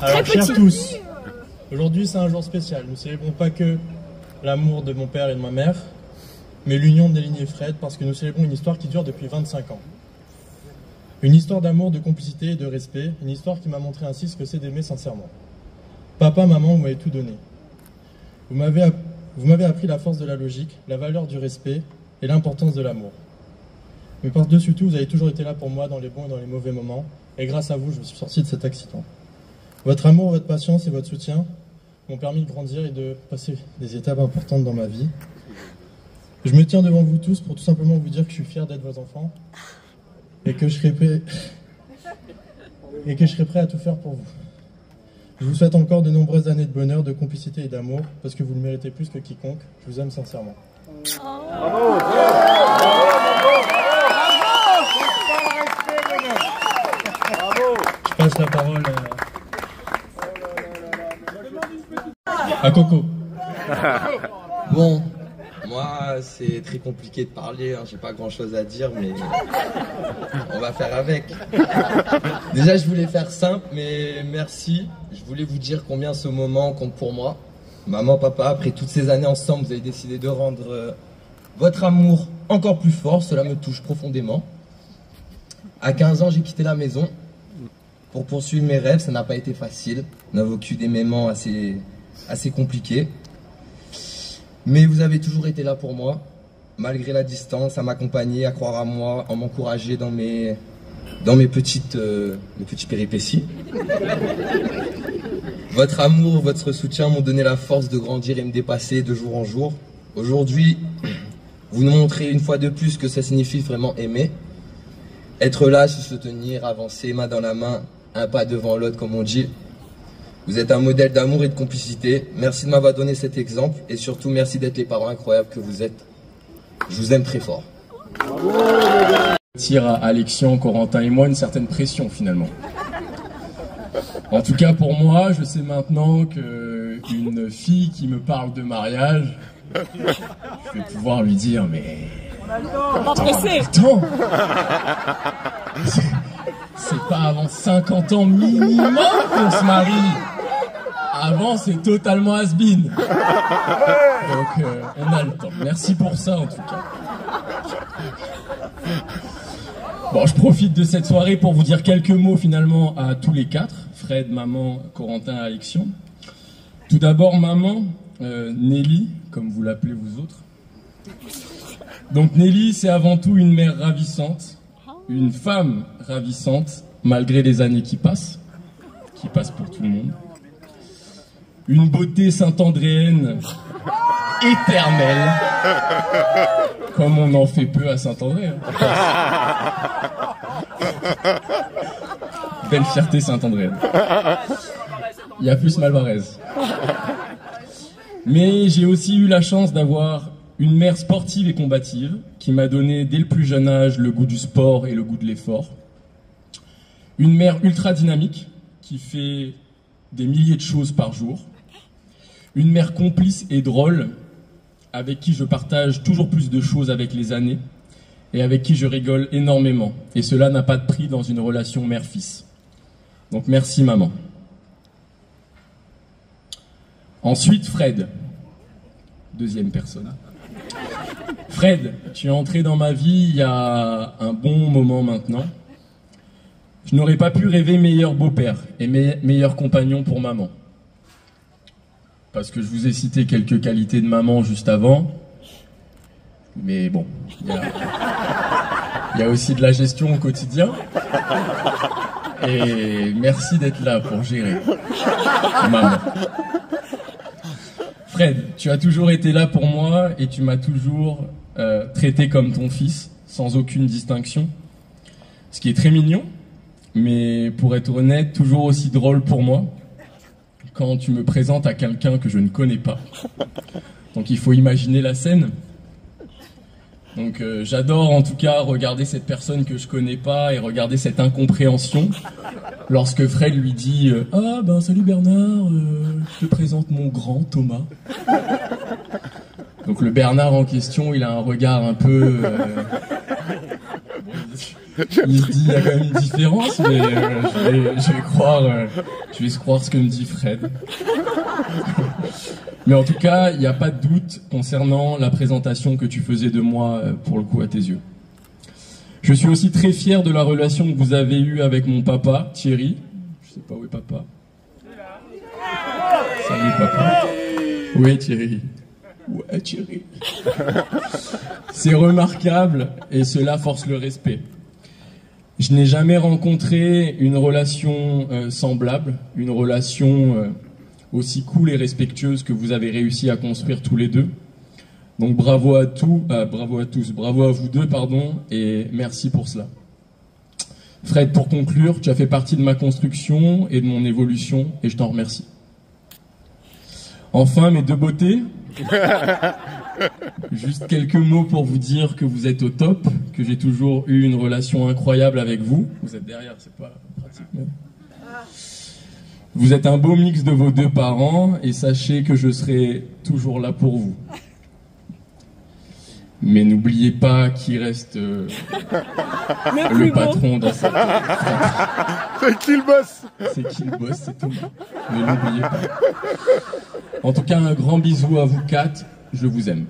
Alors, chers tous, aujourd'hui c'est un jour spécial. Nous célébrons pas que l'amour de mon père et de ma mère, mais l'union de Nelly et Fred, parce que nous célébrons une histoire qui dure depuis 25 ans. Une histoire d'amour, de complicité et de respect, une histoire qui m'a montré ainsi ce que c'est d'aimer sincèrement. Papa, maman, vous m'avez tout donné. Vous m'avez appris la force de la logique, la valeur du respect et l'importance de l'amour. Mais par-dessus tout, vous avez toujours été là pour moi dans les bons et dans les mauvais moments, et grâce à vous, je me suis sorti de cet accident. Votre amour, votre patience et votre soutien m'ont permis de grandir et de passer des étapes importantes dans ma vie. Je me tiens devant vous tous pour tout simplement vous dire que je suis fier d'être vos enfants et que je serai prêt à tout faire pour vous. Je vous souhaite encore de nombreuses années de bonheur, de complicité et d'amour, parce que vous le méritez plus que quiconque. Je vous aime sincèrement. Bravo. Je passe la parole à Coco. Bon, moi c'est très compliqué de parler, hein, j'ai pas grand chose à dire, mais on va faire avec. Déjà je voulais faire simple, mais merci. Je voulais vous dire combien ce moment compte pour moi. Maman, papa, après toutes ces années ensemble, vous avez décidé de rendre votre amour encore plus fort, cela me touche profondément. À 15 ans, j'ai quitté la maison pour poursuivre mes rêves, ça n'a pas été facile. On a vécu des moments assez compliqués. Mais vous avez toujours été là pour moi, malgré la distance, à m'accompagner, à croire à moi, à m'encourager dans mes petites péripéties. Votre amour, votre soutien m'ont donné la force de grandir et me dépasser de jour en jour. Aujourd'hui, vous nous montrez une fois de plus que ça signifie vraiment aimer. Être là, se soutenir, avancer, main dans la main, un pas devant l'autre comme on dit. Vous êtes un modèle d'amour et de complicité. Merci de m'avoir donné cet exemple et surtout merci d'être les parents incroyables que vous êtes. Je vous aime très fort. Tire à Alexian, Corentin et moi une certaine pression finalement. En tout cas pour moi, je sais maintenant qu'une fille qui me parle de mariage, je vais pouvoir lui dire mais... Attends, c'est pas avant 50 ans minimum qu'on se marie. Avant, c'est totalement has-been. Donc, on a le temps. Merci pour ça, en tout cas. Bon, je profite de cette soirée pour vous dire quelques mots, finalement, à tous les quatre. Fred, maman, Corentin, Alexian. Tout d'abord, maman, Nelly, comme vous l'appelez vous autres. Donc, Nelly, c'est avant tout une mère ravissante, une femme ravissante, malgré les années qui passent pour tout le monde. Une beauté saint-andréenne éternelle, comme on en fait peu à Saint-André. Belle fierté saint-andréenne. Il y a plus Malvarez. Mais j'ai aussi eu la chance d'avoir une mère sportive et combative qui m'a donné dès le plus jeune âge le goût du sport et le goût de l'effort. Une mère ultra dynamique qui fait des milliers de choses par jour. Une mère complice et drôle, avec qui je partage toujours plus de choses avec les années, et avec qui je rigole énormément. Et cela n'a pas de prix dans une relation mère-fils. Donc merci maman. Ensuite Fred, deuxième personne. Fred, tu es entré dans ma vie il y a un bon moment maintenant. Je n'aurais pas pu rêver meilleur beau-père et meilleur compagnon pour maman. Parce que je vous ai cité quelques qualités de maman juste avant. Mais bon, il y a aussi de la gestion au quotidien. Et merci d'être là pour gérer. Maman. Fred, tu as toujours été là pour moi et tu m'as toujours traité comme ton fils, sans aucune distinction. Ce qui est très mignon, mais pour être honnête, toujours aussi drôle pour moi. Quand tu me présentes à quelqu'un que je ne connais pas. Donc il faut imaginer la scène. Donc j'adore en tout cas regarder cette personne que je connais pas et regarder cette incompréhension lorsque Fred lui dit « Ah ben salut Bernard, je te présente mon grand Thomas ». Donc le Bernard en question, il a un regard un peu... Il se dit, il y a quand même une différence, mais je vais croire ce que me dit Fred. Mais en tout cas, il n'y a pas de doute concernant la présentation que tu faisais de moi, pour le coup, à tes yeux. Je suis aussi très fier de la relation que vous avez eue avec mon papa, Thierry. Je sais pas où est papa. Salut papa. Oui, Thierry. Ouais, Thierry. C'est remarquable et cela force le respect. Je n'ai jamais rencontré une relation semblable, une relation aussi cool et respectueuse que vous avez réussi à construire tous les deux. Donc bravo à vous deux, pardon, et merci pour cela. Fred, pour conclure, tu as fait partie de ma construction et de mon évolution, et je t'en remercie. Enfin, mes deux beautés, juste quelques mots pour vous dire que vous êtes au top, que j'ai toujours eu une relation incroyable avec vous. Vous êtes derrière, c'est pas pratique, mais... Vous êtes un beau mix de vos deux parents, et sachez que je serai toujours là pour vous. Mais n'oubliez pas qu'il reste le patron dans cette... C'est qui le boss? C'est qui le boss, c'est Thomas. Ne l'oubliez pas. En tout cas, un grand bisou à vous quatre. Je vous aime.